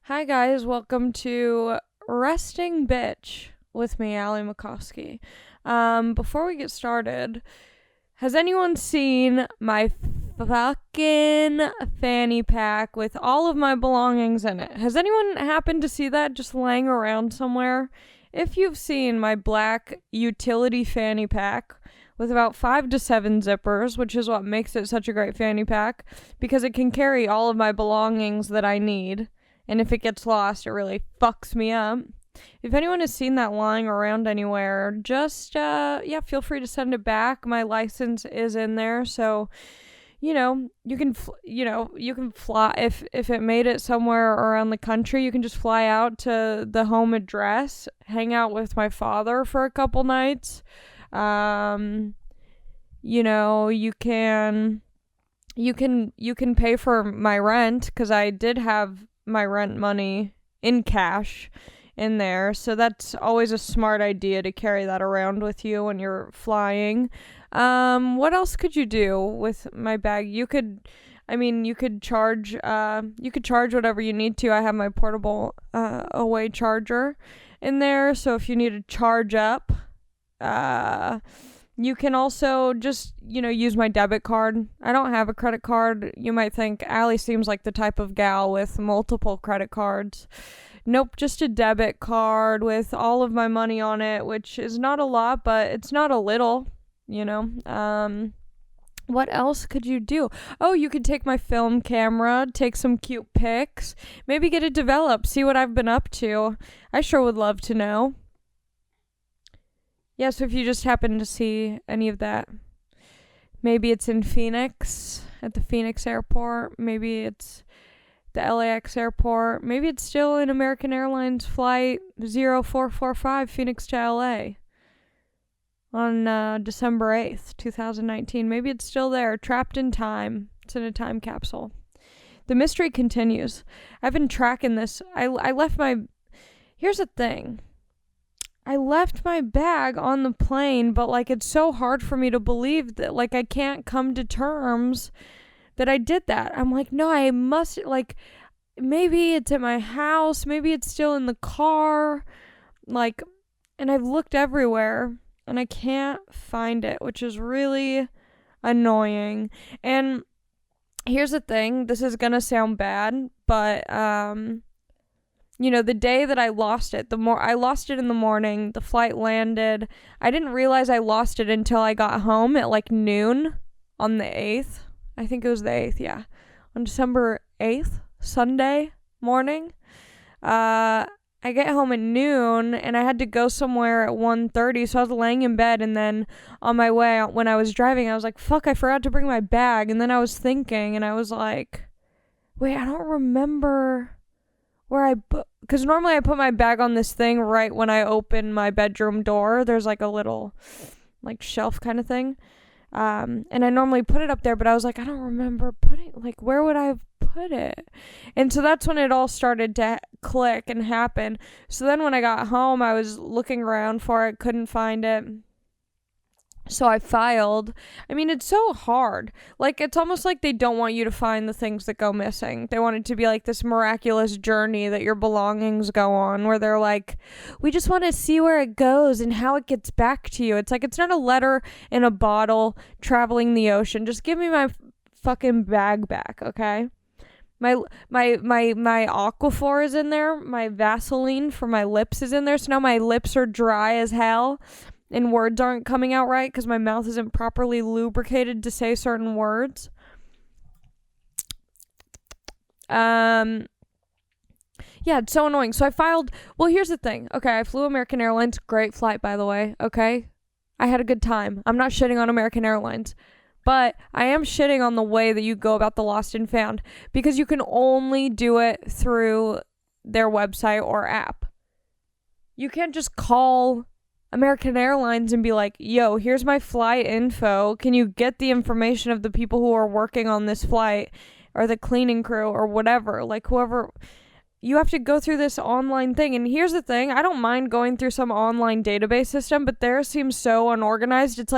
Hi guys, welcome to Resting Bitch with me, Ali Macofsky. Before we get started, has anyone seen my fucking fanny pack with all of my belongings in it? Has anyone happened to see that just laying around somewhere? If you've seen my black utility fanny pack with about 5 to 7 zippers, which is what makes it such a great fanny pack, because it can carry all of my belongings that I need. And if it gets lost, it really fucks me up. If anyone has seen that lying around anywhere, just, feel free to send it back. My license is in there, so, you can fly, if it made it somewhere around the country, you can just fly out to the home address, hang out with my father for a couple nights. You can pay for my rent, because I did have my rent money in cash in there, so that's always a smart idea to carry that around with you when you're flying. What else could you do with my bag? You could charge whatever you need to. I have my portable away charger in there, so if you need to charge up, you can also just, use my debit card. I don't have a credit card. You might think Allie seems like the type of gal with multiple credit cards. Nope, just a debit card with all of my money on it, which is not a lot, but it's not a little, What else could you do? Oh, you could take my film camera, take some cute pics, maybe get it developed, see what I've been up to. I sure would love to know. Yeah, so if you just happen to see any of that, maybe it's in Phoenix, at the Phoenix airport, maybe it's the LAX airport, maybe it's still in American Airlines flight 0445 Phoenix to LA on December 8th, 2019. Maybe it's still there, trapped in time. It's in a time capsule. The mystery continues. I've been tracking this. Here's the thing. I left my bag on the plane, but, it's so hard for me to believe that, I can't come to terms that I did that. I'm like, no, I must, maybe it's at my house, maybe it's still in the car, and I've looked everywhere, and I can't find it, which is really annoying. And here's the thing, this is gonna sound bad, but, the day that I lost it, I lost it in the morning, the flight landed. I didn't realize I lost it until I got home at noon on the 8th. I think it was the 8th, yeah. On December 8th, Sunday morning. I get home at noon, and I had to go somewhere at 1:30, so I was laying in bed, and then on my way, when I was driving, I was like, fuck, I forgot to bring my bag, and then I was thinking, and I was like, wait, I don't remember where because normally I put my bag on this thing right when I open my bedroom door. There's a little shelf kind of thing. And I normally put it up there, but I was like, I don't remember putting, where would I have put it? And so that's when it all started to click and happen. So then when I got home, I was looking around for it, couldn't find it. So I filed. It's so hard. It's almost like they don't want you to find the things that go missing. They want it to be this miraculous journey that your belongings go on, where they're like, we just want to see where it goes and how it gets back to you. It's it's not a letter in a bottle traveling the ocean. Just give me my fucking bag back, okay? My Aquaphor is in there. My Vaseline for my lips is in there. So now my lips are dry as hell. And words aren't coming out right because my mouth isn't properly lubricated to say certain words. Yeah, it's so annoying. So I filed. Well, here's the thing. Okay, I flew American Airlines. Great flight, by the way. Okay, I had a good time. I'm not shitting on American Airlines, but I am shitting on the way that you go about the lost and found, because you can only do it through their website or app. You can't just call American Airlines and be like, yo, here's my flight info. Can you get the information of the people who are working on this flight, or the cleaning crew, or whatever, whoever. You have to go through this online thing. And here's the thing, I don't mind going through some online database system, but theirs seems so unorganized. It's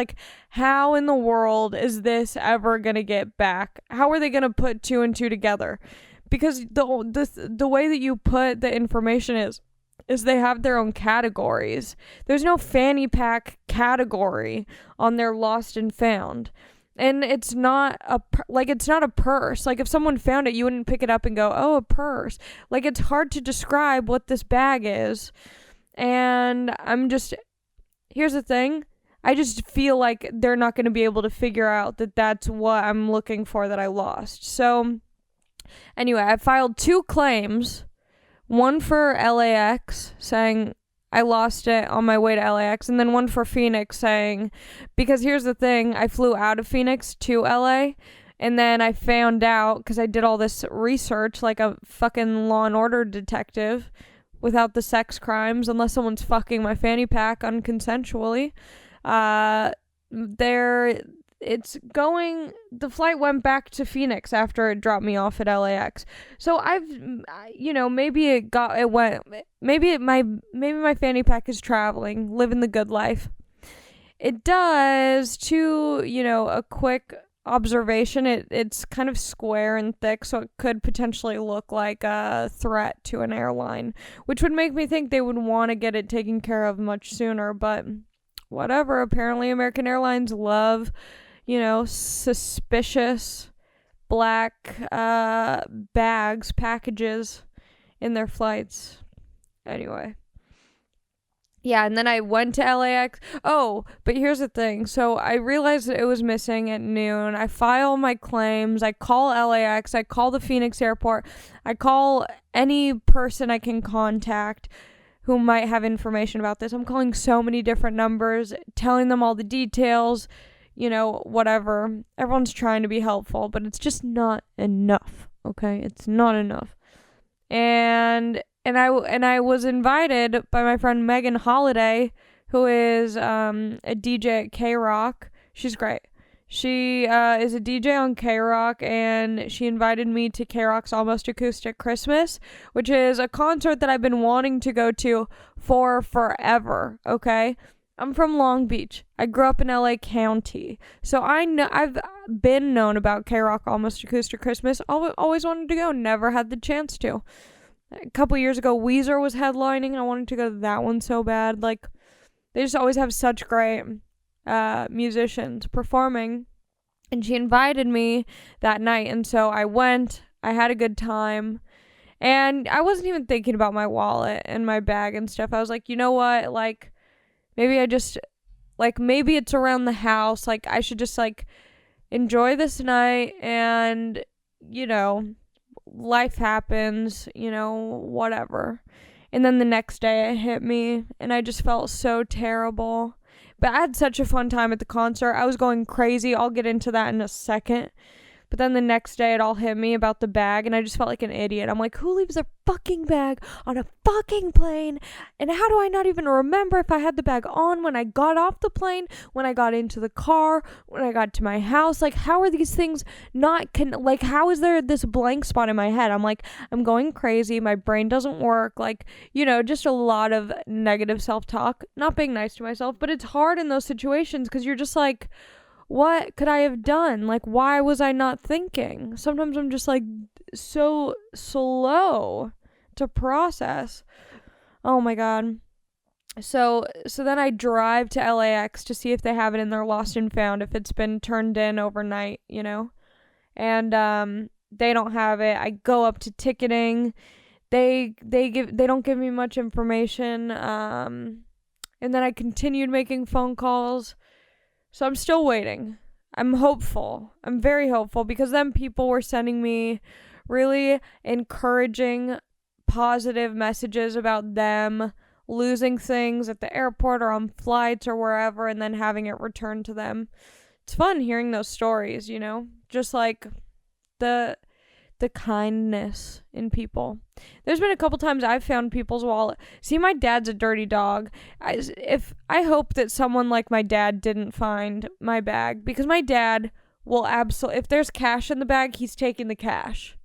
how in the world is this ever gonna get back? How are they gonna put two and two together? because the way that you put the information is they have their own categories. There's no fanny pack category on their lost and found. And it's not it's not a purse. Like, if someone found it, you wouldn't pick it up and go, oh, a purse. Like, it's hard to describe what this bag is. And here's the thing. I just feel like they're not going to be able to figure out that that's what I'm looking for that I lost. So, anyway, I filed 2 claims. One for LAX, saying I lost it on my way to LAX, and then one for Phoenix saying, because here's the thing, I flew out of Phoenix to LA, and then I found out, because I did all this research like a fucking Law and Order detective, without the sex crimes, unless someone's fucking my fanny pack unconsensually, the flight went back to Phoenix after it dropped me off at LAX. So maybe my fanny pack is traveling, living the good life. It does, to, a quick observation, it's kind of square and thick, so it could potentially look like a threat to an airline, which would make me think they would want to get it taken care of much sooner, but whatever. Apparently American Airlines love suspicious black packages in their flights. Anyway. Yeah, and then I went to LAX. Oh, but here's the thing. So I realized that it was missing at noon. I file my claims. I call LAX. I call the Phoenix airport. I call any person I can contact who might have information about this. I'm calling so many different numbers, telling them all the details. Whatever. Everyone's trying to be helpful, but it's just not enough. Okay? It's not enough. And I was invited by my friend Megan Holiday, who is a DJ at K-Rock. She's great. She is a DJ on K-Rock, and she invited me to K-Rock's Almost Acoustic Christmas, which is a concert that I've been wanting to go to for forever, okay? I'm from Long Beach. I grew up in LA County. So I've been known about K-Rock Almost Acoustic Christmas. Always wanted to go. Never had the chance to. A couple years ago, Weezer was headlining. I wanted to go to that one so bad. Like, they just always have such great musicians performing. And she invited me that night. And so I went. I had a good time. And I wasn't even thinking about my wallet and my bag and stuff. I was like, you know what? Like, maybe maybe it's around the house. Like, I should just, enjoy this night and, life happens, whatever. And then the next day it hit me, and I just felt so terrible. But I had such a fun time at the concert. I was going crazy. I'll get into that in a second. But then the next day it all hit me about the bag, and I just felt like an idiot. I'm like, who leaves their fucking bag on a fucking plane? And how do I not even remember if I had the bag on when I got off the plane, when I got into the car, when I got to my house? Like, how are these things not how is there this blank spot in my head? I'm like, I'm going crazy. My brain doesn't work. Just a lot of negative self-talk. Not being nice to myself, but it's hard in those situations because you're just like, what could I have done? Why was I not thinking? Sometimes I'm just so slow to process. Oh my God. So then I drive to LAX to see if they have it in their lost and found, if it's been turned in overnight, and they don't have it. I go up to ticketing. They don't give me much information. And then I continued making phone calls. So I'm still waiting. I'm hopeful. I'm very hopeful, because then people were sending me really encouraging, positive messages about them losing things at the airport or on flights or wherever, and then having it returned to them. It's fun hearing those stories, just the kindness in people. There's been a couple times I've found people's wallet. See, my dad's a dirty dog. I hope that someone like my dad didn't find my bag, because my dad will if there's cash in the bag, he's taking the cash.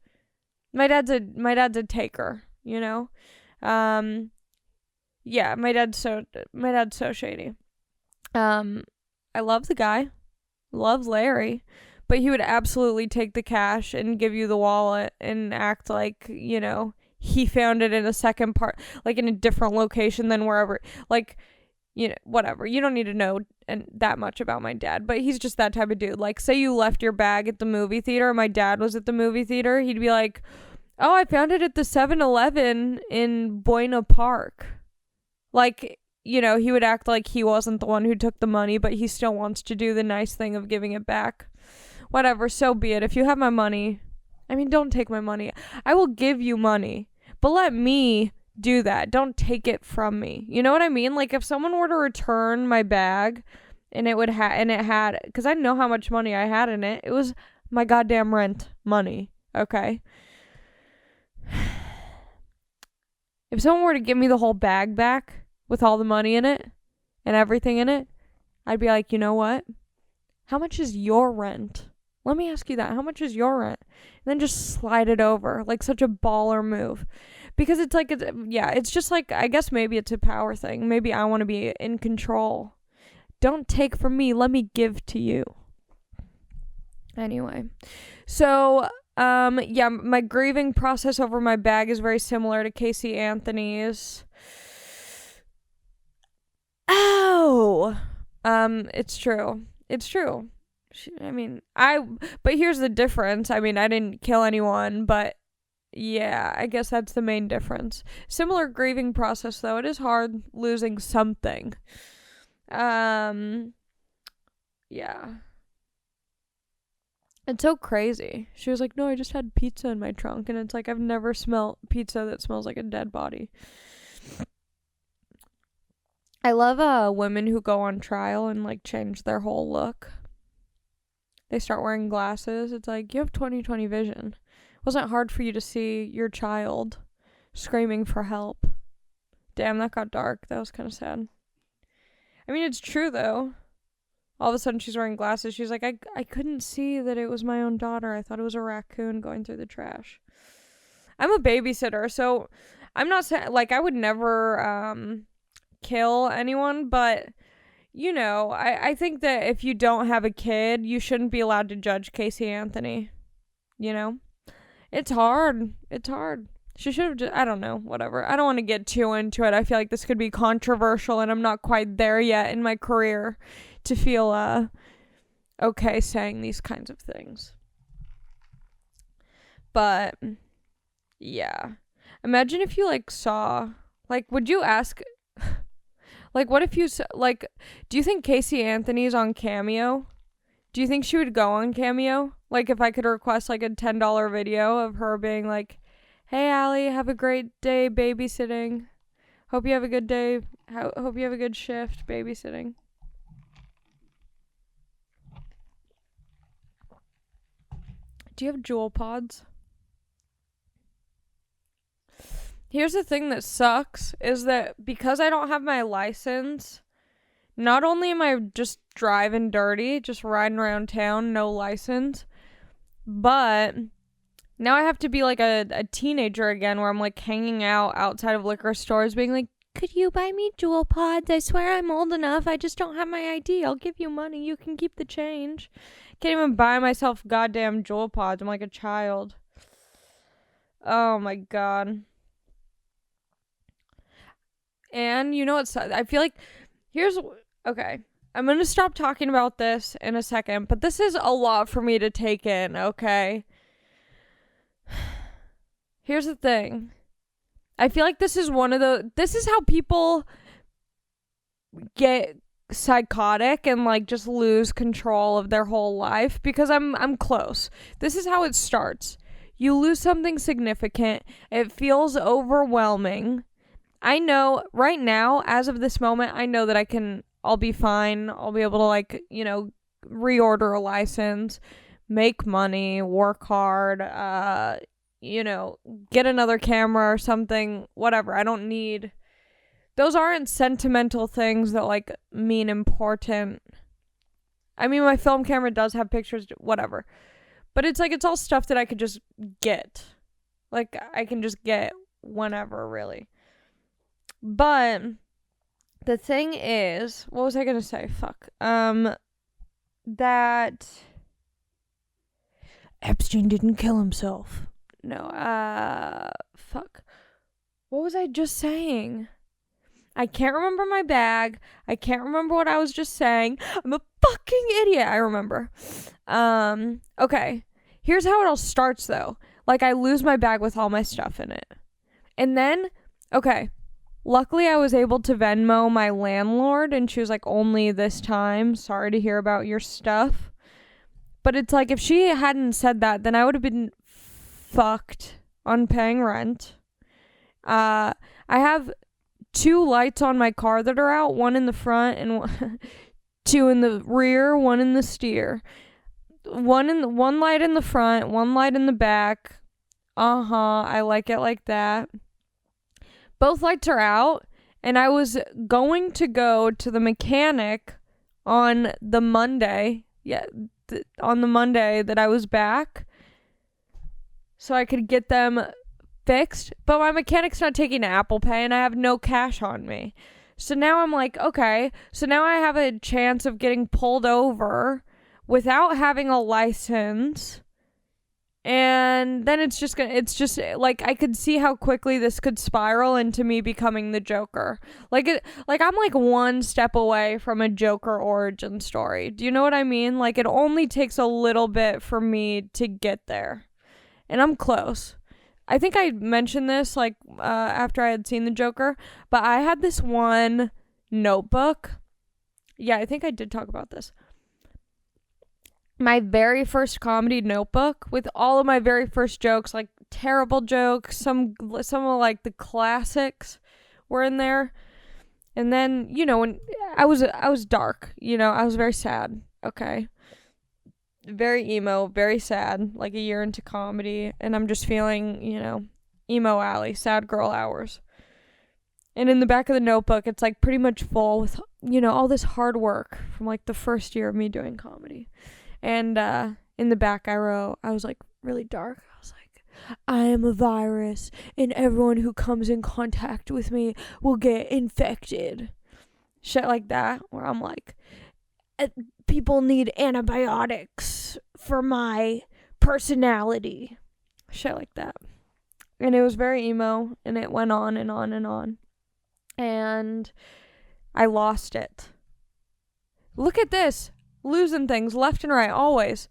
My dad's a taker, Yeah, my dad's so shady. I love the guy. Love Larry. but he would absolutely take the cash and give you the wallet and act like, he found it in a second part, like in a different location than wherever, like, whatever. You don't need to know that much about my dad, but he's just that type of dude. Like, say you left your bag at the movie theater, my dad was at the movie theater, he'd be like, oh, I found it at the 7-Eleven in Buena Park. Like, he would act like he wasn't the one who took the money, but he still wants to do the nice thing of giving it back. Whatever, so be it. If you have my money, don't take my money. I will give you money, but let me do that. Don't take it from me. You know what I mean? Like, if someone were to return my bag and it had, because I know how much money I had in it. It was my goddamn rent money, okay? If someone were to give me the whole bag back with all the money in it and everything in it, I'd be like, you know what? How much is your rent? Let me ask you that. How much is your rent? And then just slide it over, like such a baller move. Because it's like, it's just like, I guess maybe it's a power thing. Maybe I want to be in control. Don't take from me. Let me give to you. Anyway. So, my grieving process over my bag is very similar to Casey Anthony's. Oh! It's true. It's true. But here's the difference. I didn't kill anyone, but yeah, I guess that's the main difference. Similar grieving process, though. It is hard losing something. Yeah. It's so crazy. She was like, no, I just had pizza in my trunk. And it's like, I've never smelled pizza that smells like a dead body. I love women who go on trial and like change their whole look. They start wearing glasses. It's like, you have 20/20 vision. It wasn't hard for you to see your child screaming for help. Damn, that got dark. That was kind of sad. It's true, though. All of a sudden, she's wearing glasses. She's like, I couldn't see that it was my own daughter. I thought it was a raccoon going through the trash. I'm a babysitter, so I'm not saying, like, I would never kill anyone, but, I think that if you don't have a kid, you shouldn't be allowed to judge Casey Anthony. It's hard. It's hard. She should have just, I don't know, whatever. I don't want to get too into it. I feel like this could be controversial, and I'm not quite there yet in my career to feel okay saying these kinds of things. But yeah, imagine if you like saw, like, would you ask, like, what if you like, do you think Casey Anthony's on Cameo? Do you think she would go on Cameo? Like, if I could request like a $10 video of her being like, hey Ali, have a great day babysitting, hope you have a good day, hope you have a good shift babysitting. Do you have jewel pods? Here's the thing that sucks, is that because I don't have my license, not only am I just driving dirty, just riding around town, no license, but now I have to be like a teenager again, where I'm like hanging out outside of liquor stores being like, could you buy me jewel pods? I swear I'm old enough. I just don't have my ID. I'll give you money. You can keep the change. Can't even buy myself goddamn jewel pods. I'm like a child. Oh my god. And you know what? I feel like okay. I'm going to stop talking about this in a second, but this is a lot for me to take in, okay? Here's the thing. I feel like this is how people get psychotic and like just lose control of their whole life, because I'm close. This is how it starts. You lose something significant. It feels overwhelming. I know right now, as of this moment, I know that I'll be fine. I'll be able to like, reorder a license, make money, work hard, get another camera or something, whatever. I don't need, those aren't sentimental things that like mean important. My film camera does have pictures, whatever. But it's like, it's all stuff that I could just get. Like, I can just get whenever, really. But the thing is, what was I going to say? Fuck. That Epstein didn't kill himself. No, fuck. What was I just saying? I can't remember my bag. I can't remember what I was just saying. I'm a fucking idiot. I remember. Okay. Here's how it all starts, though. Like, I lose my bag with all my stuff in it. And then, okay. Luckily, I was able to Venmo my landlord, and she was like, only this time. Sorry to hear about your stuff. But it's like, if she hadn't said that, then I would have been fucked on paying rent. I have 2 lights on my car that are out, one in the front and 2 in the rear, one in the steer. One light in the front, 1 light in the back. I like it like that. Both lights are out, and I was going to go to the mechanic on the Monday. On the Monday that I was back, so I could get them fixed, but my mechanic's not taking Apple Pay and I have no cash on me. So now I'm like, okay, so now I have a chance of getting pulled over without having a license, and then it's just like, I could see how quickly this could spiral into me becoming the Joker. Like I'm like 1 step away from a Joker origin story. Do you know what I mean? Like, it only takes a little bit for me to get there, and I'm close. I think I mentioned this like after I had seen the Joker, but I had this one notebook. Yeah, I think I did talk about this. My very first comedy notebook with all of my very first jokes, like terrible jokes, some of like the classics were in there. And then, you know, when I was dark, you know, I was very sad. Okay. Very emo, very sad, like a year into comedy, and I'm just feeling, you know, emo alley, sad girl hours. And in the back of the notebook, it's like pretty much full with, you know, all this hard work from like the first year of me doing comedy. And in the back I wrote, I was like really dark. I was like, I am a virus, and everyone who comes in contact with me will get infected. Shit like that, where I'm like, people need antibiotics for my personality. Shit like that. And it was very emo, and it went on and on and on. And I lost it. Look at this. Losing things left and right, always.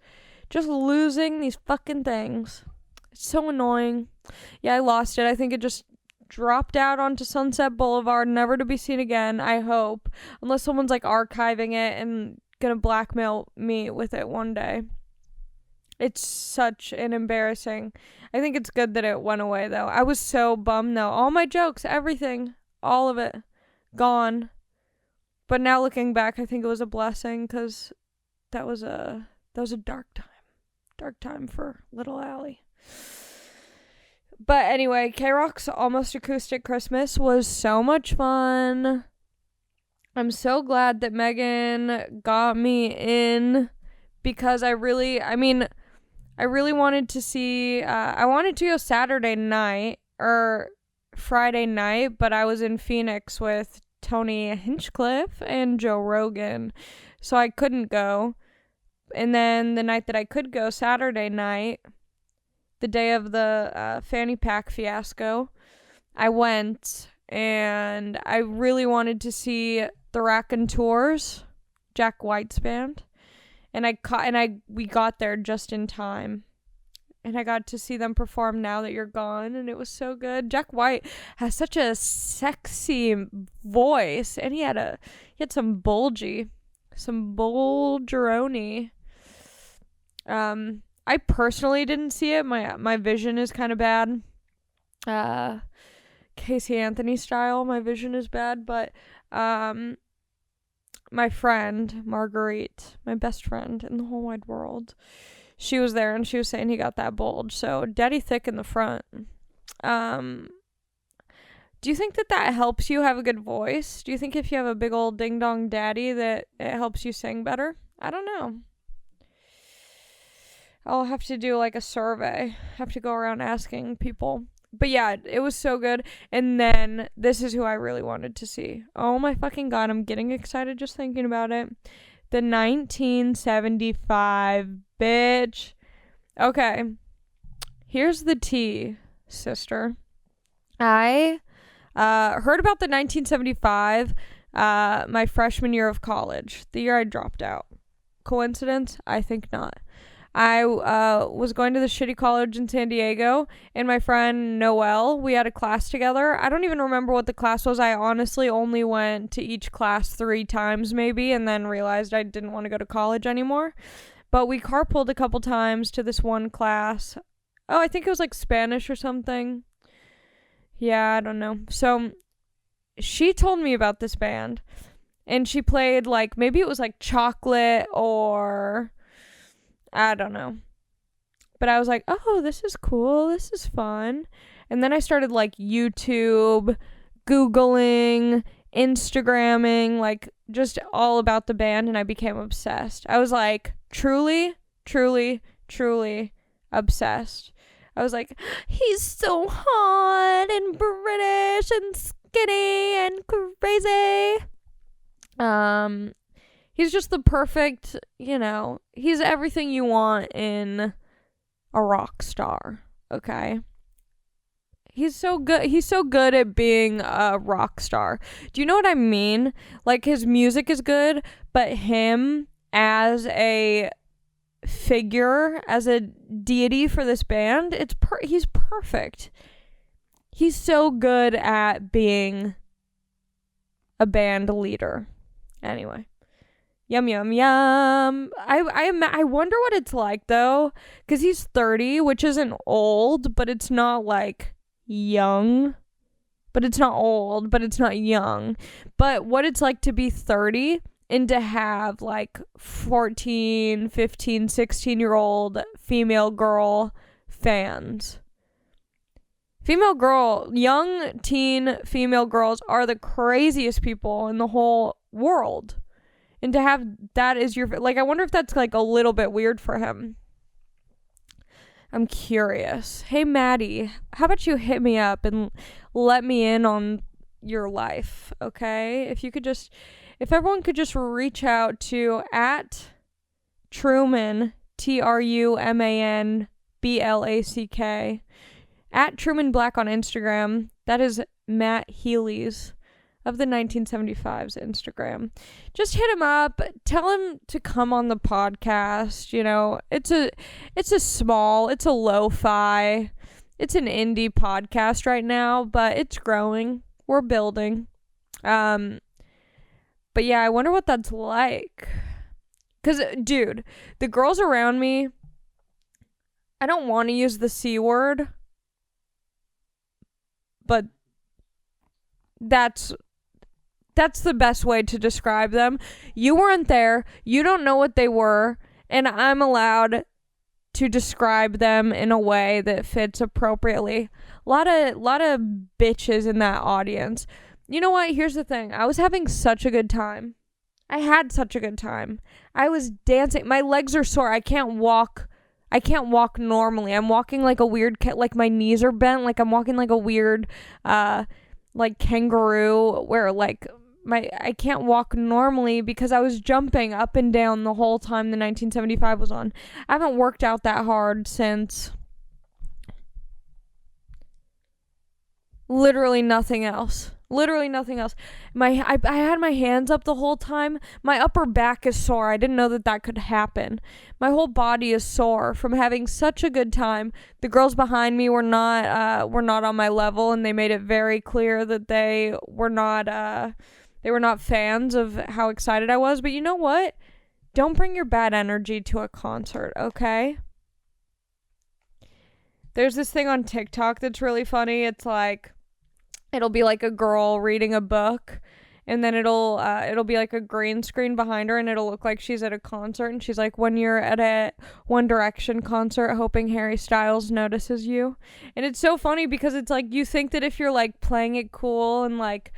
Just losing these fucking things. It's so annoying. Yeah, I lost it. I think it just dropped out onto Sunset Boulevard, never to be seen again, I hope. Unless someone's like archiving it and gonna blackmail me with it one day. It's such an embarrassing. I think it's good that it went away, though. I was so bummed, though. All my jokes, everything, all of it, gone. But now looking back, I think it was a blessing, because that was a dark time for little Allie. But anyway, K-Rock's Almost Acoustic Christmas was so much fun. I'm so glad that Megan got me in, because I really wanted to see, I wanted to go Saturday night or Friday night, but I was in Phoenix with Tony Hinchcliffe and Joe Rogan, so I couldn't go. And then the night that I could go, Saturday night, the day of the fanny pack fiasco, I went, and I really wanted to see the Raconteurs, Jack White's band, and we got there just in time, and I got to see them perform Now That You're Gone, and it was so good. Jack White has such a sexy voice, and he had some bulgeroni. I personally didn't see it. My vision is kind of bad. Casey Anthony style, my vision is bad, but my friend Marguerite, my best friend in the whole wide world, she was there, and she was saying he got that bulge, so daddy thick in the front. Do you think that helps you have a good voice? Do you think if you have a big old ding dong daddy that it helps you sing better? I don't know. I'll have to do like a survey. Have to go around asking people. But yeah, it was so good. And then this is who I really wanted to see. Oh my fucking god, I'm getting excited just thinking about it. The 1975 bitch. Okay. Here's the tea, sister. I heard about the 1975, my freshman year of college, the year I dropped out. Coincidence? I think not. I was going to the shitty college in San Diego, and my friend Noelle, we had a class together. I don't even remember what the class was. I honestly only went to each class 3 times maybe, and then realized I didn't want to go to college anymore. But we carpooled a couple times to this one class. Oh, I think it was like Spanish or something. Yeah, I don't know. So she told me about this band, and she played like, maybe it was like Chocolate or I don't know. But I was like, oh, this is cool. This is fun. And then I started like YouTube, Googling, Instagramming, like just all about the band, and I became obsessed. I was like, truly, truly, truly obsessed. I was like, he's so hot and British and skinny and crazy. He's just the perfect, he's everything you want in a rock star, okay? He's so good. He's so good at being a rock star. Do you know what I mean? Like, his music is good, but him as a figure, as a deity for this band, he's perfect. He's so good at being a band leader. Anyway. Yum, yum, yum. I wonder what it's like, though, because he's 30, which isn't old, but it's not, like, young. But it's not old, but it's not young. But what it's like to be 30 and to have, like, 14, 15, 16-year-old female girl fans. Young teen female girls are the craziest people in the whole world. And to have that as your, like, I wonder if that's, like, a little bit weird for him. I'm curious. Hey, Maddie, how about you hit me up and let me in on your life, okay? If everyone could just reach out to @Truman, TrumanBlack, @Truman Black on Instagram. That is Matt Healy's of the 1975's Instagram. Just hit him up. Tell him to come on the podcast. It's a lo-fi. It's an indie podcast right now, but it's growing. We're building. But yeah, I wonder what that's like. Because, dude, the girls around me, I don't want to use the C word, but that's the best way to describe them. You weren't there. You don't know what they were. And I'm allowed to describe them in a way that fits appropriately. A lot of bitches in that audience. You know what? Here's the thing. I was having such a good time. I had such a good time. I was dancing. My legs are sore. I can't walk normally. I'm walking like a weird, like my knees are bent. Like I'm walking like a weird, like kangaroo where like I can't walk normally because I was jumping up and down the whole time the 1975 was on. I haven't worked out that hard since literally nothing else. I had my hands up the whole time. My upper back is sore. I didn't know that could happen. My whole body is sore from having such a good time. The girls behind me were not on my level, and they made it very clear that they were not fans of how excited I was. But you know what? Don't bring your bad energy to a concert, okay? There's this thing on TikTok that's really funny. It's like, it'll be like a girl reading a book, and then it'll be like a green screen behind her, and it'll look like she's at a concert, and she's like, when you're at a One Direction concert hoping Harry Styles notices you. And it's so funny because it's like, you think that if you're like playing it cool, and like,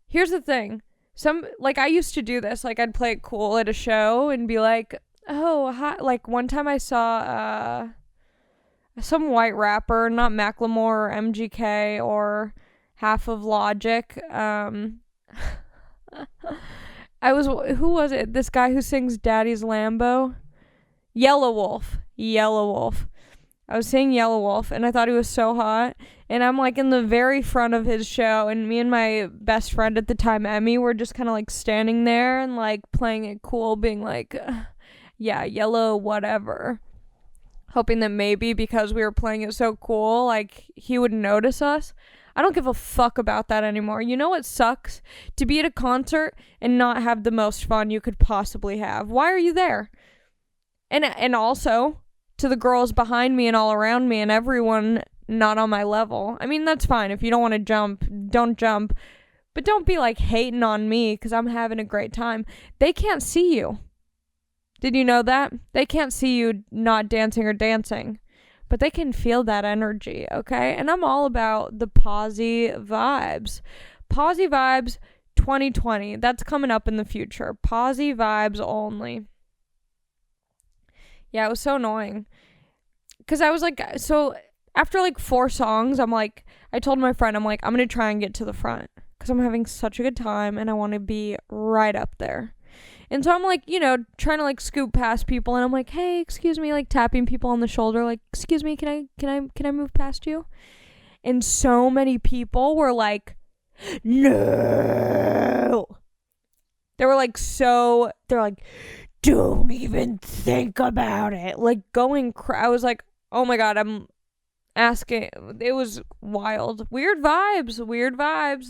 here's the thing, I used to do this, like I'd play it cool at a show and be like, oh hi, like one time I saw some white rapper, not Macklemore or MGK or half of Logic. Who was it? This guy who sings Daddy's Lambo? Yellow Wolf. Yellow Wolf. I was seeing Yellow Wolf, and I thought he was so hot. And I'm, like, in the very front of his show, and me and my best friend at the time, Emmy, were just kind of, like, standing there and, like, playing it cool, being like, yeah, yellow, whatever. Hoping that maybe because we were playing it so cool, like, he would notice us. I don't give a fuck about that anymore. You know what sucks? To be at a concert and not have the most fun you could possibly have. Why are you there? And also, to the girls behind me and all around me and everyone not on my level. I mean, that's fine. If you don't want to jump, don't jump. But don't be, like, hating on me because I'm having a great time. They can't see you. Did you know that? They can't see you not dancing or dancing. But they can feel that energy, okay? And I'm all about the posy vibes. Posy vibes 2020. That's coming up in the future. Posy vibes only. Yeah, it was so annoying. Because I was like, so after like 4 songs, I'm like, I told my friend, I'm like, I'm going to try and get to the front. Because I'm having such a good time and I want to be right up there. And so I'm like, you know, trying to like scoop past people, and I'm like, hey, excuse me, like tapping people on the shoulder, like, excuse me, can I move past you? And so many people were like, no. They're like, don't even think about it. Like going, I was like, oh my God, I'm asking. It was wild. Weird vibes.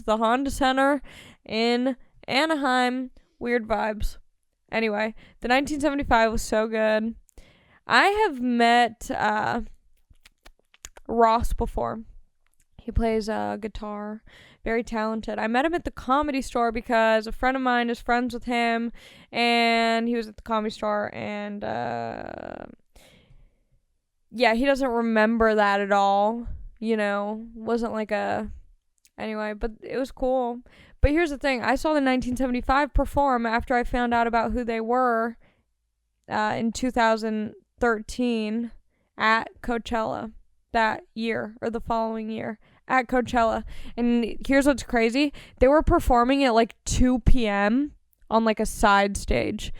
The Honda Center in Anaheim. Weird vibes. Anyway, the 1975 was so good. I have met Ross before. He plays guitar. Very talented. I met him at the Comedy Store because a friend of mine is friends with him, and he was at the Comedy Store, and yeah, he doesn't remember that at all. You know, wasn't like a... Anyway, but it was cool. But here's the thing. I saw the 1975 perform after I found out about who they were in 2013 at Coachella that year, or the following year at Coachella. And here's what's crazy. They were performing at like 2 p.m. on like a side stage.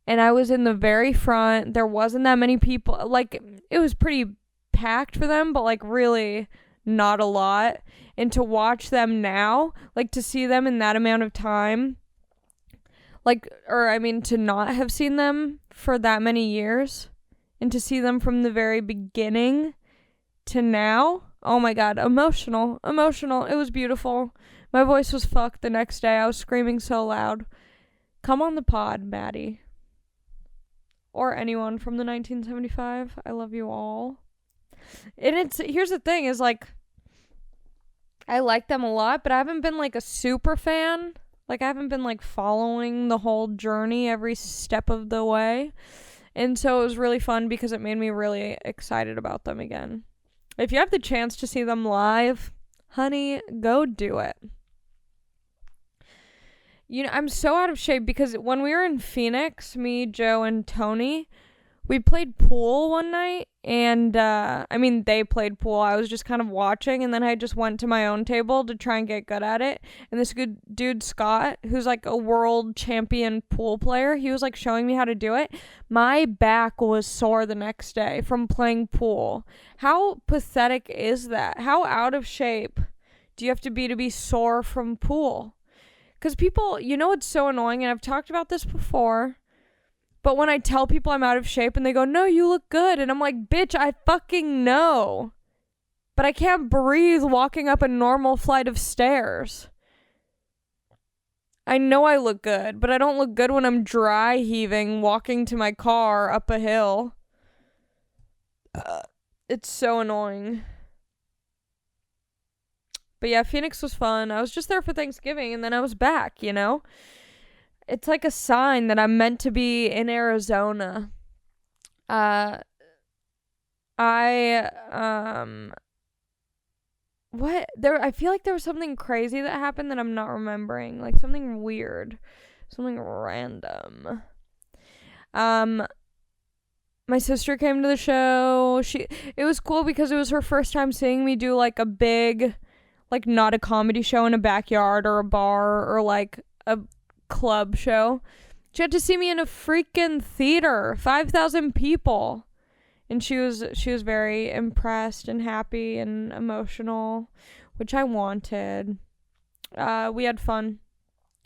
And I was in the very front. There wasn't that many people. Like, it was pretty packed for them, but like really not a lot. And to watch them now, like to see them in that amount of time, like, or I mean to not have seen them for that many years, and to see them from the very beginning to now, oh my God, emotional. It was beautiful. My voice was fucked the next day. I was screaming so loud. Come on the pod, Maddie. Or anyone from the 1975. I love you all. And here's the thing is like, I like them a lot, but I haven't been like a super fan. Like I haven't been like following the whole journey every step of the way. And so it was really fun because it made me really excited about them again. If you have the chance to see them live, honey, go do it. You know, I'm so out of shape because when we were in Phoenix, me, Joe, and Tony, we played pool one night, and I mean, they played pool. I was just kind of watching, and then I just went to my own table to try and get good at it. And this good dude, Scott, who's like a world champion pool player, he was like showing me how to do it. My back was sore the next day from playing pool. How pathetic is that? How out of shape do you have to be sore from pool? Because people, you know what's so annoying, and I've talked about this before, but when I tell people I'm out of shape and they go, no, you look good. And I'm like, bitch, I fucking know. But I can't breathe walking up a normal flight of stairs. I know I look good, but I don't look good when I'm dry heaving walking to my car up a hill. It's so annoying. But yeah, Phoenix was fun. I was just there for Thanksgiving and then I was back, you know? It's like a sign that I'm meant to be in Arizona. What? I feel like there was something crazy that happened that I'm not remembering. Like something weird. Something random. My sister came to the show. It was cool because it was her first time seeing me do like a big, like not a comedy show in a backyard or a bar or like a club show. She had to see me in a freaking theater, 5,000 people. And she was very impressed and happy and emotional, which I wanted. We had fun.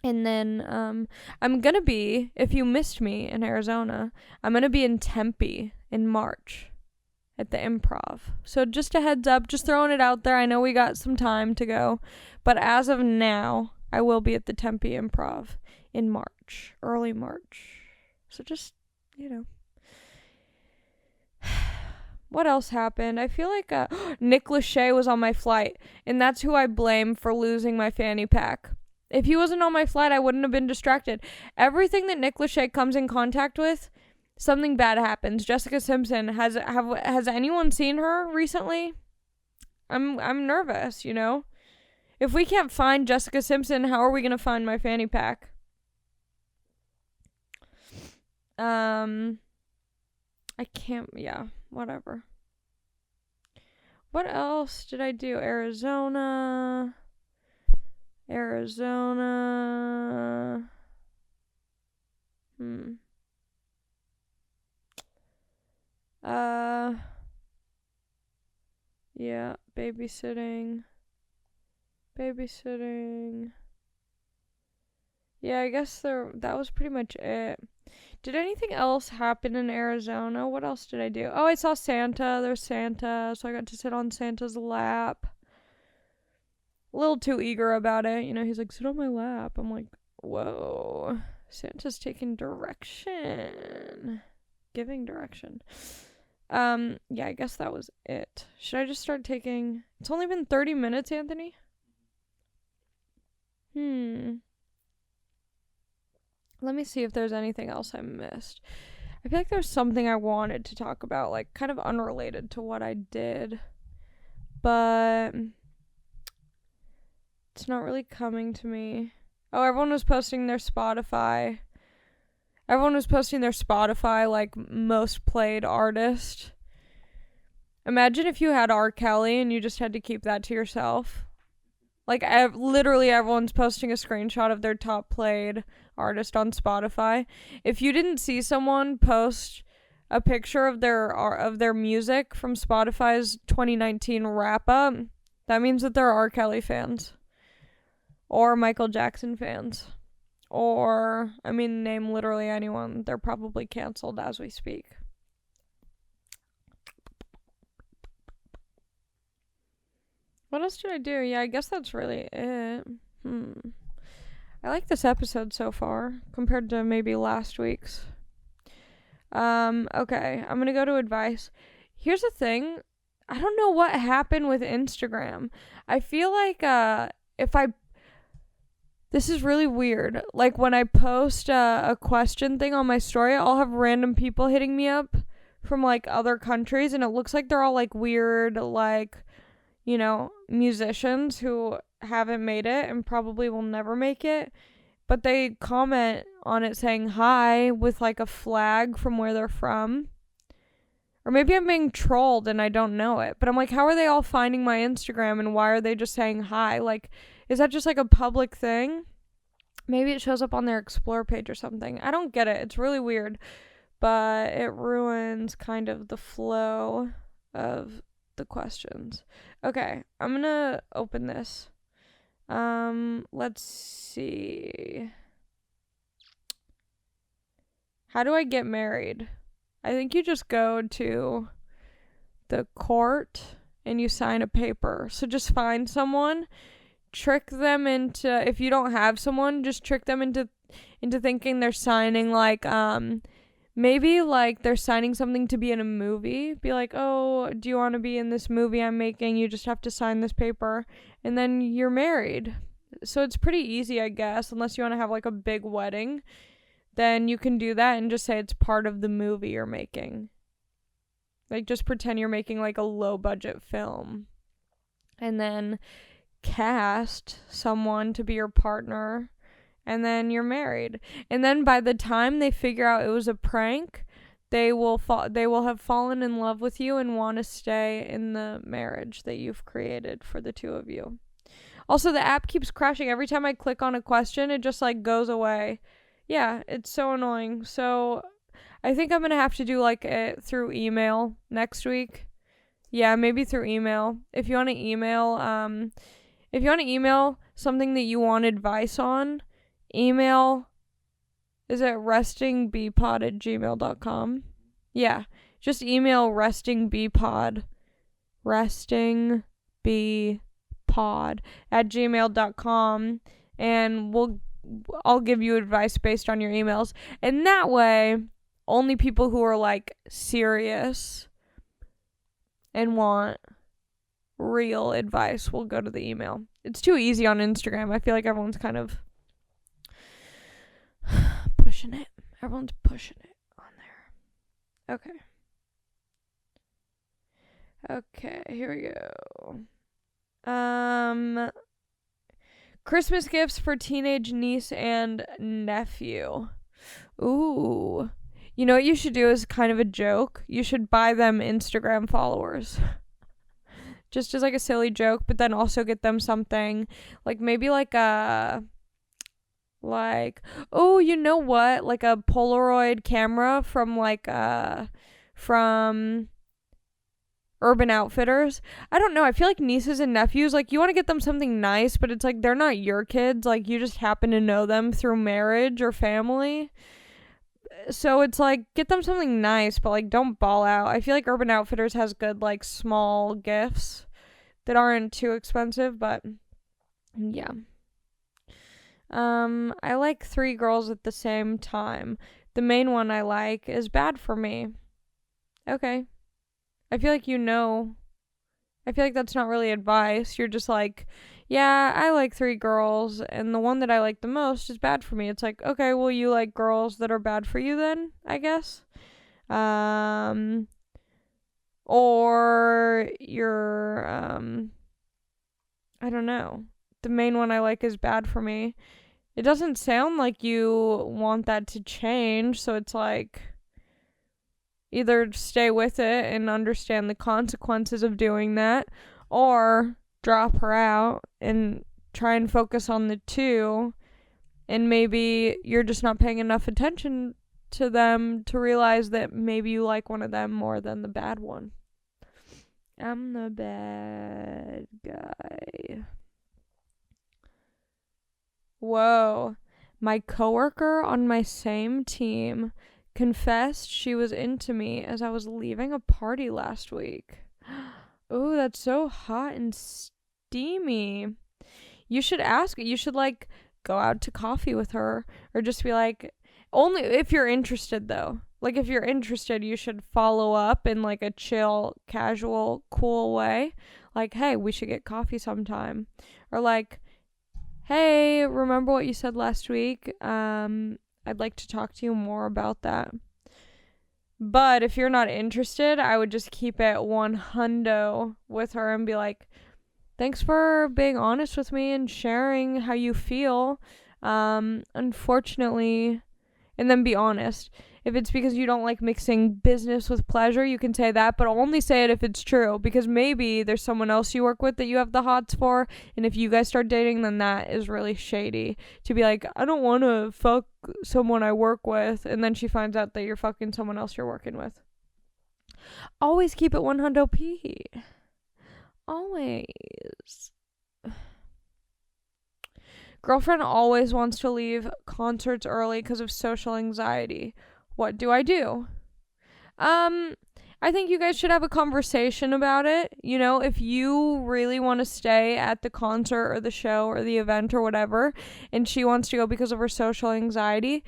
And then I'm going to be, if you missed me in Arizona, I'm going to be in Tempe in March at the Improv. So just a heads up, just throwing it out there. I know we got some time to go. But as of now, I will be at the Tempe Improv in March, early March. So just, what else happened? I feel like Nick Lachey was on my flight, and that's who I blame for losing my fanny pack. If he wasn't on my flight, I wouldn't have been distracted. Everything that Nick Lachey comes in contact with, something bad happens. Jessica Simpson, has anyone seen her recently? I'm nervous, If we can't find Jessica Simpson, how are we going to find my fanny pack? I can't, whatever. What else did I do? Arizona. Yeah, babysitting. Yeah, I guess that was pretty much it. Did anything else happen in Arizona? What else did I do? Oh, I saw Santa. There's Santa, so I got to sit on Santa's lap. A little too eager about it. He's like, sit on my lap. I'm like, whoa. Santa's taking direction. Giving direction. Yeah, I guess that was it. Should I just start taking... It's only been 30 minutes, Anthony? Let me see if there's anything else I missed. I feel like there's something I wanted to talk about, like, kind of unrelated to what I did. But it's not really coming to me. Oh, everyone was posting their Spotify. Like, most played artist. Imagine if you had R. Kelly and you just had to keep that to yourself. Like, literally everyone's posting a screenshot of their top played artist on Spotify. If you didn't see someone post a picture of their music from Spotify's 2019 wrap-up, that means that they're R. Kelly fans. Or Michael Jackson fans. Or, name literally anyone. They're probably canceled as we speak. What else did I do? Yeah, I guess that's really it. I like this episode so far compared to maybe last week's. Okay, I'm gonna go to advice. Here's the thing. I don't know what happened with Instagram. I feel like this is really weird. Like, when I post a question thing on my story, I'll have random people hitting me up from, like, other countries, and it looks like they're all, like, weird, like, musicians who haven't made it and probably will never make it, but they comment on it saying hi with, like, a flag from where they're from. Or maybe I'm being trolled and I don't know it, but I'm like, how are they all finding my Instagram and why are they just saying hi? Like, is that just, like, a public thing? Maybe it shows up on their Explore page or something. I don't get it. It's really weird, but it ruins kind of the flow of the questions. Okay, I'm gonna open this. Let's see. How do I get married? I think you just go to the court and you sign a paper. So just find someone, trick them into, if you don't have someone, just trick them into thinking they're signing, like, maybe, like, they're signing something to be in a movie. Be like, oh, do you want to be in this movie I'm making? You just have to sign this paper. And then you're married. So it's pretty easy, I guess, unless you want to have, like, a big wedding. Then you can do that and just say it's part of the movie you're making. Like, just pretend you're making, like, a low-budget film. And then cast someone to be your partner. And then you're married. And then by the time they figure out it was a prank, they will have fallen in love with you and want to stay in the marriage that you've created for the two of you. Also, the app keeps crashing. Every time I click on a question, it just, like, goes away. Yeah, it's so annoying. So I think I'm gonna have to do like it through email next week. Yeah, maybe through email. If you want to email something that you want advice on, email, is it restingbpod@gmail.com? Yeah, just email restingbpod@gmail.com, and I'll give you advice based on your emails. And that way, only people who are like serious and want real advice will go to the email. It's too easy on Instagram. I feel like everyone's kind of pushing it. Everyone's pushing it on there. Okay, here we go. Christmas gifts for teenage niece and nephew. Ooh. You know what you should do is kind of a joke? You should buy them Instagram followers. Just as like a silly joke, but then also get them something like maybe like oh, you know what? Like a Polaroid camera from from Urban Outfitters. I don't know. I feel like nieces and nephews, like you want to get them something nice, but it's like they're not your kids. Like you just happen to know them through marriage or family. So it's like get them something nice, but like don't ball out. I feel like Urban Outfitters has good like small gifts that aren't too expensive, but yeah. I like 3 girls at the same time. The main one I like is bad for me. Okay. I feel like I feel like that's not really advice. You're just like, yeah, I like 3 girls, and the one that I like the most is bad for me. It's like, okay, well, you like girls that are bad for you then, I guess. Or you're, I don't know. The main one I like is bad for me. It doesn't sound like you want that to change, so it's like either stay with it and understand the consequences of doing that, or drop her out and try and focus on the 2, and maybe you're just not paying enough attention to them to realize that maybe you like one of them more than the bad one. I'm the bad guy. Whoa. My coworker on my same team confessed she was into me as I was leaving a party last week. Ooh, that's so hot and steamy. You should ask. You should like go out to coffee with her, or just be like, only if you're interested though. Like if you're interested, you should follow up in like a chill, casual, cool way. Like, hey, we should get coffee sometime. Or like, hey, remember what you said last week? I'd like to talk to you more about that. But if you're not interested, I would just keep it 100 with her and be like, thanks for being honest with me and sharing how you feel. Unfortunately, and then be honest. If it's because you don't like mixing business with pleasure, you can say that, but only say it if it's true, because maybe there's someone else you work with that you have the hots for, and if you guys start dating, then that is really shady. To be like, I don't want to fuck someone I work with, and then she finds out that you're fucking someone else you're working with. Always keep it 100p. Always. Girlfriend always wants to leave concerts early because of social anxiety. What do I do? I think you guys should have a conversation about it. You know, if you really want to stay at the concert or the show or the event or whatever, and she wants to go because of her social anxiety,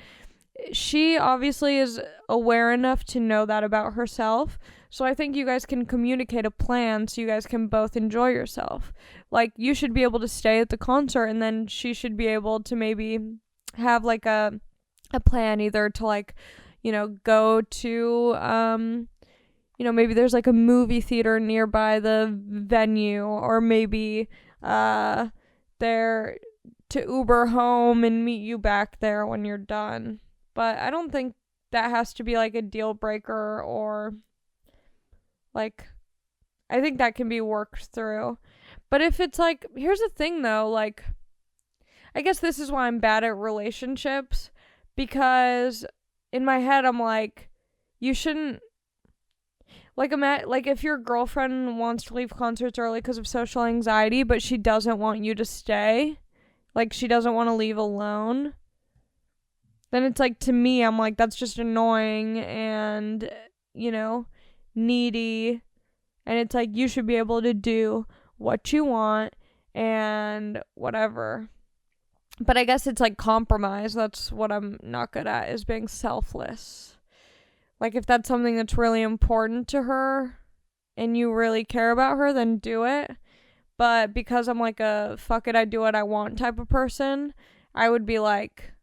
she obviously is aware enough to know that about herself. So I think you guys can communicate a plan so you guys can both enjoy yourself. Like, you should be able to stay at the concert, and then she should be able to maybe have like a plan, either to like, you know, go to you know, maybe there's like a movie theater nearby the venue, or maybe they're to Uber home and meet you back there when you're done. But I don't think that has to be like a deal breaker, or like, I think that can be worked through. But if it's like, here's the thing though, like, I guess this is why I'm bad at relationships, because in my head I'm like, you shouldn't, like, if your girlfriend wants to leave concerts early because of social anxiety, but she doesn't want you to stay, like, she doesn't want to leave alone, then it's like, to me, I'm like, that's just annoying and, needy. And it's like, you should be able to do what you want and whatever. But I guess it's like compromise. That's what I'm not good at, is being selfless. Like, if that's something that's really important to her and you really care about her, then do it. But because I'm like a fuck it, I do what I want type of person, I would be like,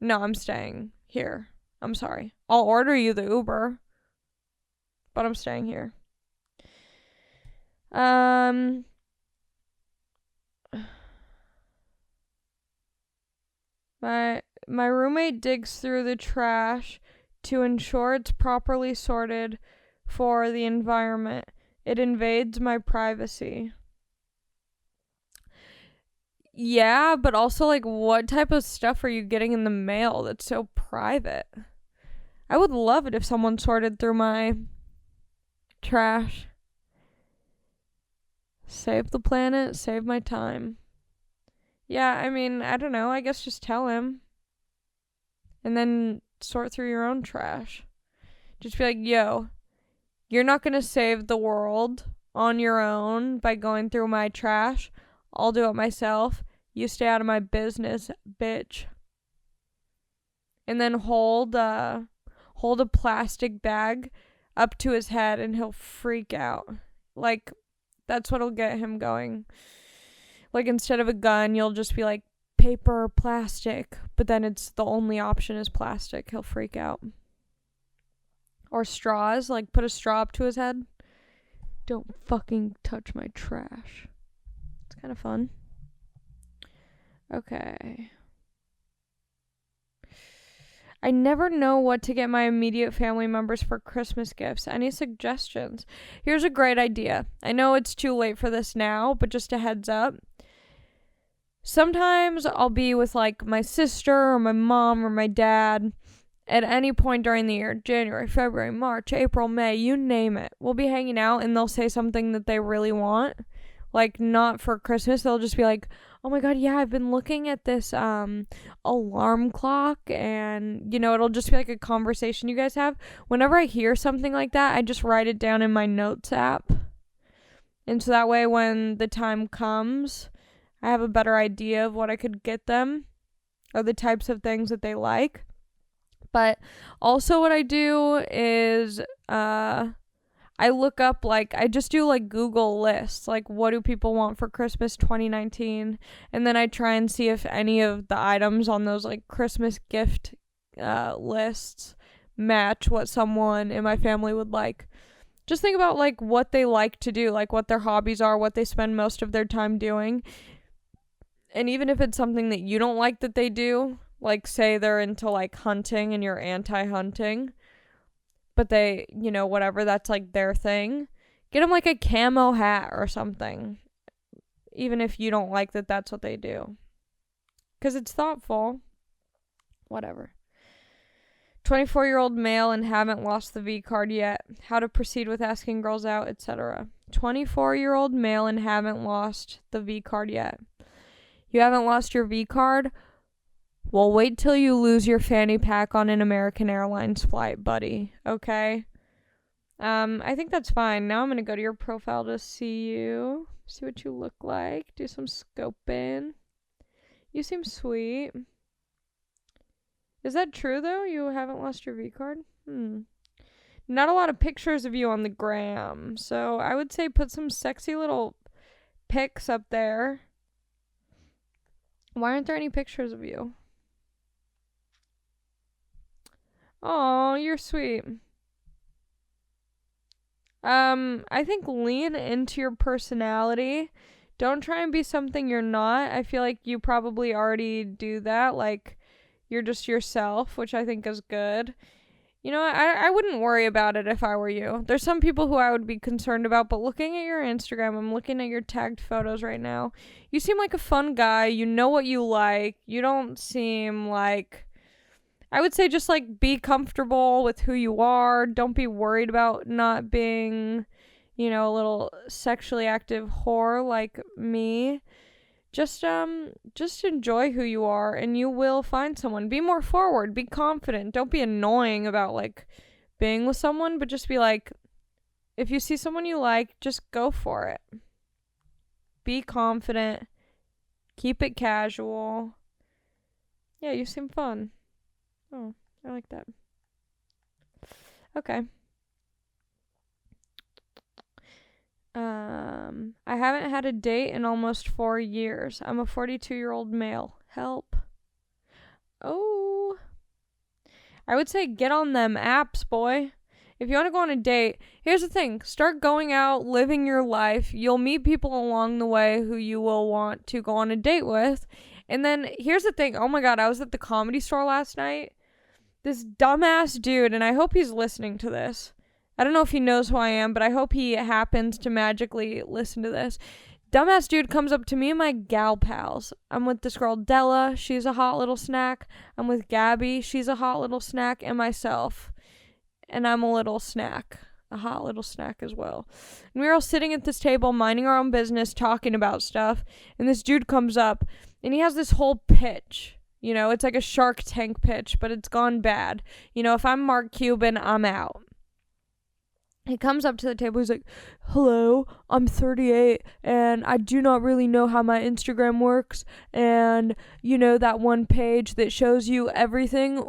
no, I'm staying here. I'm sorry. I'll order you the Uber, but I'm staying here. My roommate digs through the trash to ensure it's properly sorted for the environment. It invades my privacy. Yeah, but also, like, what type of stuff are you getting in the mail that's so private? I would love it if someone sorted through my trash. Save the planet, save my time. Yeah, I mean, I don't know. I guess just tell him. And then sort through your own trash. Just be like, yo, you're not going to save the world on your own by going through my trash. I'll do it myself. You stay out of my business, bitch. And then hold a plastic bag up to his head and he'll freak out. Like, that's what'll get him going. Like, instead of a gun, you'll just be like, paper or plastic. But then it's the only option is plastic. He'll freak out. Or straws. Like, put a straw up to his head. Don't fucking touch my trash. It's kind of fun. Okay. I never know what to get my immediate family members for Christmas gifts. Any suggestions? Here's a great idea. I know it's too late for this now, but just a heads up. Sometimes I'll be with, like, my sister or my mom or my dad at any point during the year. January, February, March, April, May, you name it. We'll be hanging out and they'll say something that they really want. Like, not for Christmas. They'll just be like, oh my god, yeah, I've been looking at this alarm clock, and, it'll just be like a conversation you guys have. Whenever I hear something like that, I just write it down in my notes app. And so that way when the time comes, I have a better idea of what I could get them, or the types of things that they like. But also what I do is I look up, like, I just do, like, Google lists, like, what do people want for Christmas 2019, and then I try and see if any of the items on those, like, Christmas gift lists match what someone in my family would like. Just think about, like, what they like to do, like, what their hobbies are, what they spend most of their time doing, and even if it's something that you don't like that they do, like, say they're into, like, hunting and you're anti-hunting, but they, whatever, that's, like, their thing. Get them, like, a camo hat or something. Even if you don't like that that's what they do. Because it's thoughtful. Whatever. 24-year-old male and haven't lost the V card yet. How to proceed with asking girls out, etc. 24-year-old male and haven't lost the V card yet. You haven't lost your V card? Well, wait till you lose your fanny pack on an American Airlines flight, buddy. Okay? I think that's fine. Now I'm going to go to your profile to see you. See what you look like. Do some scoping. You seem sweet. Is that true, though? You haven't lost your V card? Not a lot of pictures of you on the gram. So I would say put some sexy little pics up there. Why aren't there any pictures of you? Oh, you're sweet. I think lean into your personality. Don't try and be something you're not. I feel like you probably already do that. Like, you're just yourself, which I think is good. I wouldn't worry about it if I were you. There's some people who I would be concerned about, but looking at your Instagram, I'm looking at your tagged photos right now. You seem like a fun guy. You know what you like. You don't seem like... I would say just like be comfortable with who you are. Don't be worried about not being, a little sexually active whore like me. Just enjoy who you are and you will find someone. Be more forward, be confident. Don't be annoying about like being with someone, but just be like, if you see someone you like, just go for it. Be confident. Keep it casual. Yeah, you seem fun. Oh, I like that. Okay. I haven't had a date in almost 4 years. I'm a 42-year-old male. Help. Oh. I would say get on them apps, boy. If you want to go on a date, here's the thing. Start going out, living your life. You'll meet people along the way who you will want to go on a date with. And then here's the thing. Oh my God, I was at the Comedy Store last night. This dumbass dude, and I hope he's listening to this. I don't know if he knows who I am, but I hope he happens to magically listen to this. Dumbass dude comes up to me and my gal pals. I'm with this girl Della. She's a hot little snack. I'm with Gabby. She's a hot little snack. And myself. And I'm a little snack. A hot little snack as well. And we were all sitting at this table, minding our own business, talking about stuff. And this dude comes up, and he has this whole pitch. It's like a Shark Tank pitch, but it's gone bad. If I'm Mark Cuban, I'm out. He comes up to the table, he's like, hello, I'm 38, and I do not really know how my Instagram works, and, that one page that shows you everything,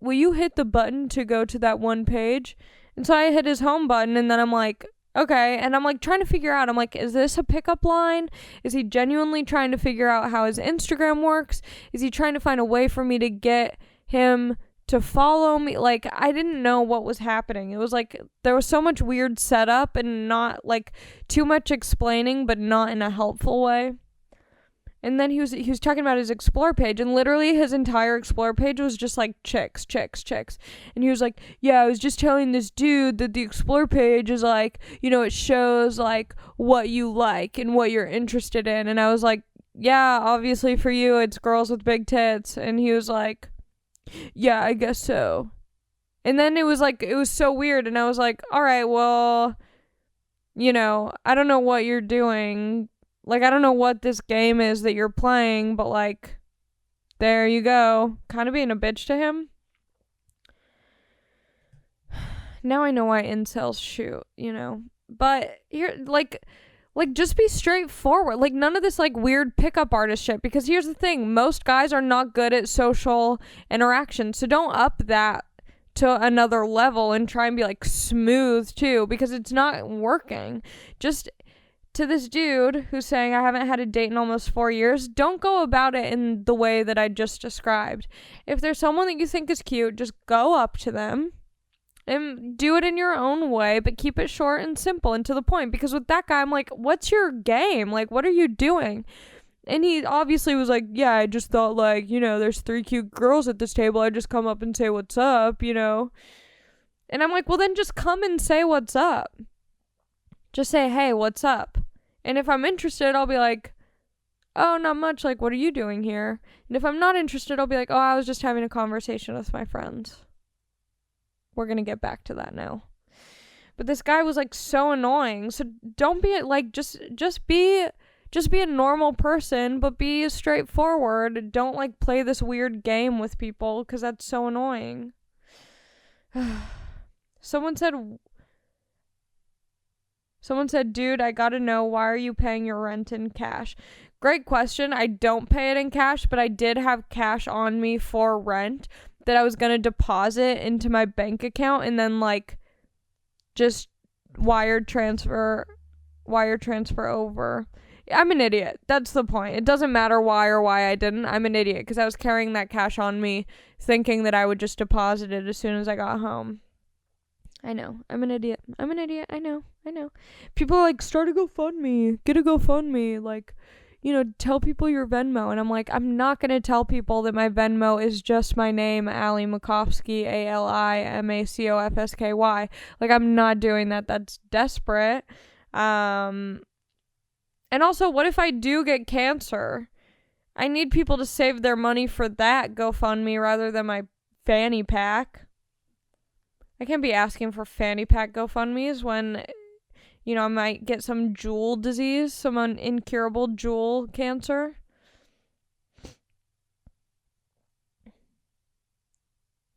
will you hit the button to go to that one page? And so I hit his home button, and then I'm like, okay, and I'm like trying to figure out, I'm like, is this a pickup line? Is he genuinely trying to figure out how his Instagram works? Is he trying to find a way for me to get him to follow me? Like, I didn't know what was happening. It was like there was so much weird setup and not like too much explaining, but not in a helpful way. And then he was talking about his Explore page, and literally his entire Explore page was just like chicks. And he was like, yeah, I was just telling this dude that the Explore page is like, it shows like what you like and what you're interested in. And I was like, yeah, obviously for you it's girls with big tits. And he was like, yeah, I guess so. And then it was so weird, and I was like, all right, well, I don't know what you're doing. Like, I don't know what this game is that you're playing, but like, there you go. Kind of being a bitch to him. Now I know why incels shoot, But you're like just be straightforward. Like, none of this like weird pickup artist shit, because here's the thing, most guys are not good at social interaction, so don't up that to another level and try and be like smooth too, because it's not working. Just to this dude who's saying I haven't had a date in almost 4 years, don't go about it in the way that I just described. If there's someone that you think is cute, just go up to them and do it in your own way, but keep it short and simple and to the point. Because with that guy, I'm like, what's your game? Like, what are you doing? And he obviously was like, yeah, I just thought like, there's 3 cute girls at this table. I just come up and say what's up, And I'm like, well, then just come and say what's up. Just say, hey, what's up? And if I'm interested, I'll be like, oh, not much. Like, what are you doing here? And if I'm not interested, I'll be like, oh, I was just having a conversation with my friends. We're going to get back to that now. But this guy was like so annoying. So don't be like, just be a normal person, but be straightforward. Don't like play this weird game with people, because that's so annoying. Someone said, dude, I gotta know, why are you paying your rent in cash? Great question. I don't pay it in cash, but I did have cash on me for rent that I was gonna deposit into my bank account and then like just wire transfer over. I'm an idiot. That's the point. It doesn't matter why or why I didn't. I'm an idiot because I was carrying that cash on me thinking that I would just deposit it as soon as I got home. I know. I'm an idiot. I know. People are like, start a GoFundMe. Get a GoFundMe. Like, tell people your Venmo. And I'm like, I'm not going to tell people that my Venmo is just my name, Ali Macofsky, ALIMACOFSKY. Like, I'm not doing that. That's desperate. And also, what if I do get cancer? I need people to save their money for that GoFundMe rather than my fanny pack. I can't be asking for fanny pack GoFundMes when, I might get some jewel disease, some incurable jewel cancer.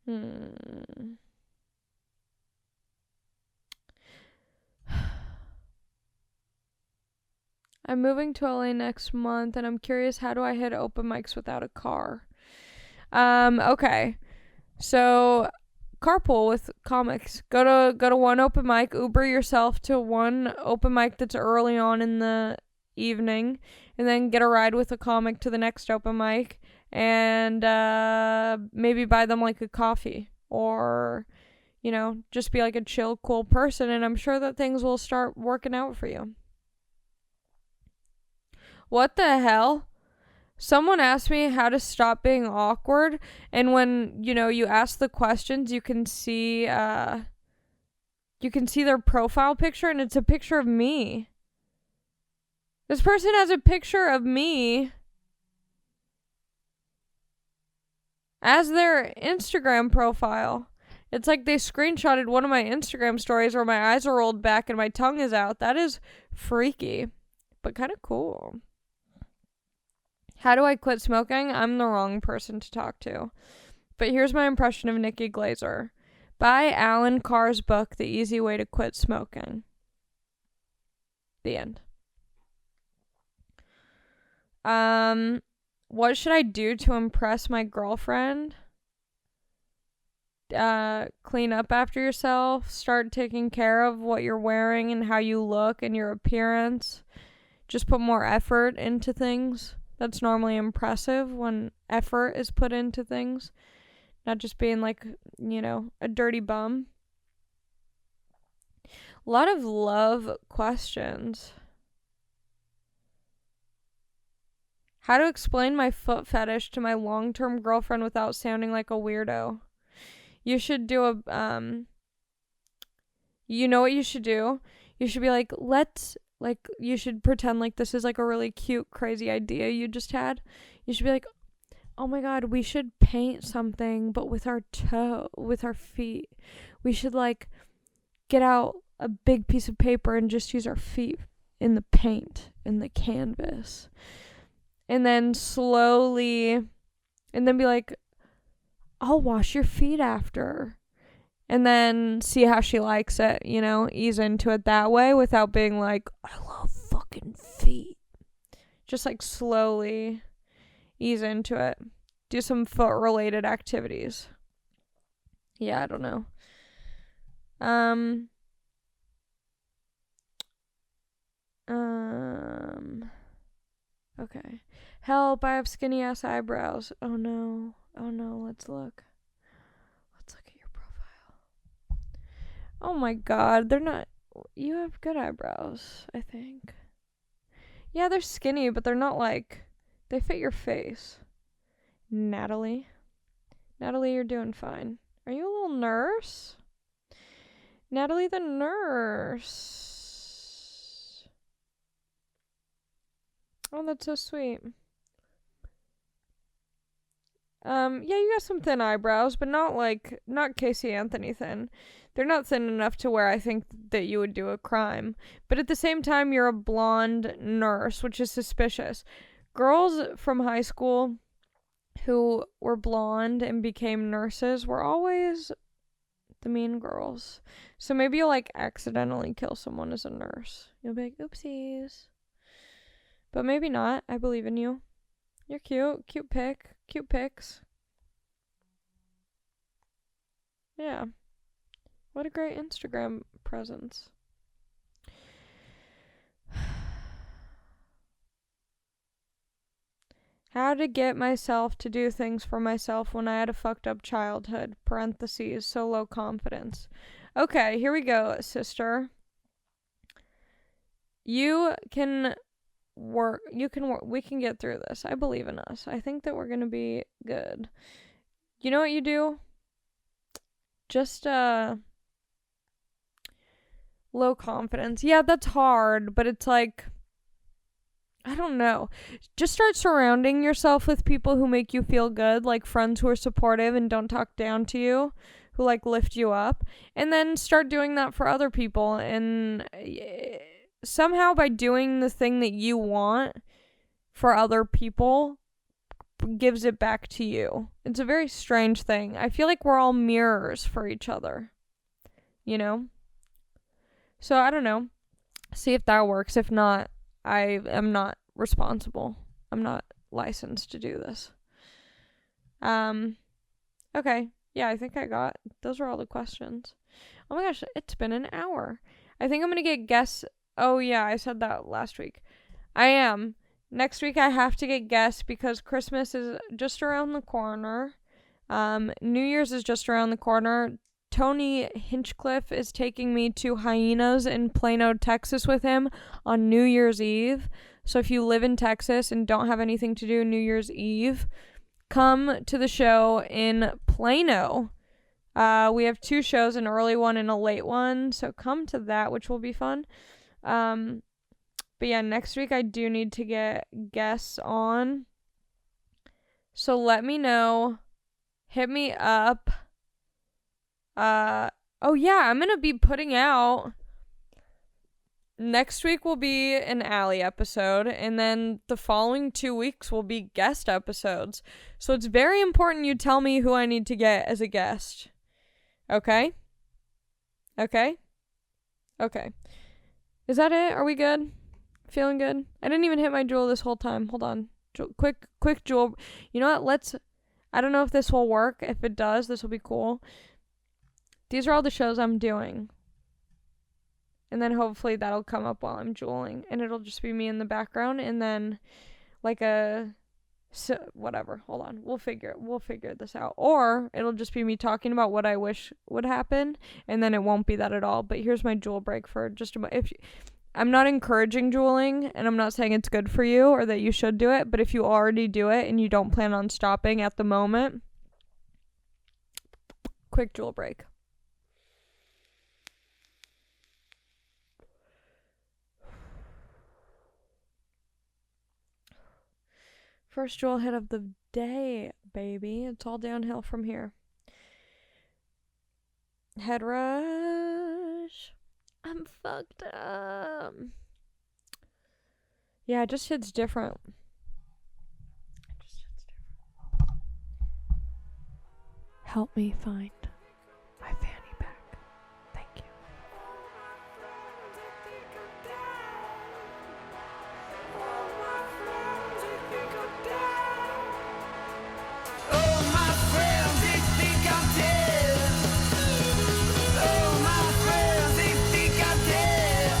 I'm moving to LA next month, and I'm curious, how do I hit open mics without a car? Okay. So, carpool with comics. Go to one open mic, Uber yourself to one open mic that's early on in the evening, and then get a ride with a comic to the next open mic, and maybe buy them like a coffee, or just be like a chill, cool person, and I'm sure that things will start working out for you. What the hell? Someone asked me how to stop being awkward, and when, you ask the questions, you can see their profile picture, and it's a picture of me. This person has a picture of me as their Instagram profile. It's like they screenshotted one of my Instagram stories where my eyes are rolled back and my tongue is out. That is freaky, but kind of cool. How do I quit smoking? I'm the wrong person to talk to. But here's my impression of Nikki Glazer. Buy Alan Carr's book, The Easy Way to Quit Smoking. The end. What should I do to impress my girlfriend? Clean up after yourself. Start taking care of what you're wearing and how you look and your appearance. Just put more effort into things. That's normally impressive when effort is put into things. Not just being like, a dirty bum. A lot of love questions. How to explain my foot fetish to my long-term girlfriend without sounding like a weirdo. You should do you know what you should do? You should be like, you should pretend like this is like a really cute, crazy idea you just had. You should be like, oh my god, we should paint something, but with our feet. We should get out a big piece of paper and just use our feet in the paint, in the canvas. And then slowly, and then be like, I'll wash your feet after. And then see how she likes it, ease into it that way without being like, I love fucking feet. Just slowly ease into it. Do some foot related activities. Yeah, I don't know. Okay. Help, I have skinny ass eyebrows. Oh no, let's look. Oh my god, they're not. You have good eyebrows, I think. Yeah, they're skinny, but they're not they fit your face. Natalie, you're doing fine. Are you a little nurse? Natalie the nurse. Oh, that's so sweet. Yeah, you got some thin eyebrows, but not Casey Anthony thin. They're not thin enough to where I think that you would do a crime. But at the same time, you're a blonde nurse, which is suspicious. Girls from high school who were blonde and became nurses were always the mean girls. So maybe you'll accidentally kill someone as a nurse. You'll be like, oopsies. But maybe not. I believe in you. You're cute. Cute pic. Cute pics. Yeah. What a great Instagram presence. How to get myself to do things for myself when I had a fucked up childhood. Parentheses. So low confidence. Okay, here we go, sister. We can get through this. I believe in us. I think that we're gonna be good. You know what you do? Just low confidence. Yeah, that's hard, but it's I don't know. Just start surrounding yourself with people who make you feel good, like friends who are supportive and don't talk down to you, who like lift you up, and then start doing that for other people. And somehow by doing the thing that you want for other people gives it back to you. It's a very strange thing. I feel like we're all mirrors for each other, you know? So I don't know. See if that works. If not, I am not responsible. I'm not licensed to do this. Okay. Yeah, I think those are all the questions. Oh my gosh, it's been an hour. I think I'm gonna get guests. Oh yeah, I said that last week. I am. Next week I have to get guests because Christmas is just around the corner. New Year's is just around the corner. Tony Hinchcliffe is taking me to Hyenas in Plano, Texas with him on New Year's Eve. So if you live in Texas and don't have anything to do New Year's Eve, come to the show in Plano. We have 2 shows, an early one and a late one. So come to that, which will be fun. But yeah, next week I do need to get guests on. So let me know. Hit me up. Oh yeah, I'm gonna be putting out. Next week will be an Ali episode, and then the following 2 weeks will be guest episodes. So it's very important you tell me who I need to get as a guest. Okay? Okay? Okay. Is that it? Are we good? Feeling good? I didn't even hit my jewel this whole time. Hold on. Quick jewel. You know what? I don't know if this will work. If it does, this will be cool. These are all the shows I'm doing. And then hopefully that'll come up while I'm jeweling. And it'll just be me in the background. And then like whatever. Hold on. We'll figure this out. Or it'll just be me talking about what I wish would happen. And then it won't be that at all. But here's my jewel break for just a moment. I'm not encouraging jeweling. And I'm not saying it's good for you or that you should do it. But if you already do it and you don't plan on stopping at the moment, quick jewel break. First jewel hit of the day, baby. It's all downhill from here. Head rush. I'm fucked up. Yeah, it just hits different. Help me find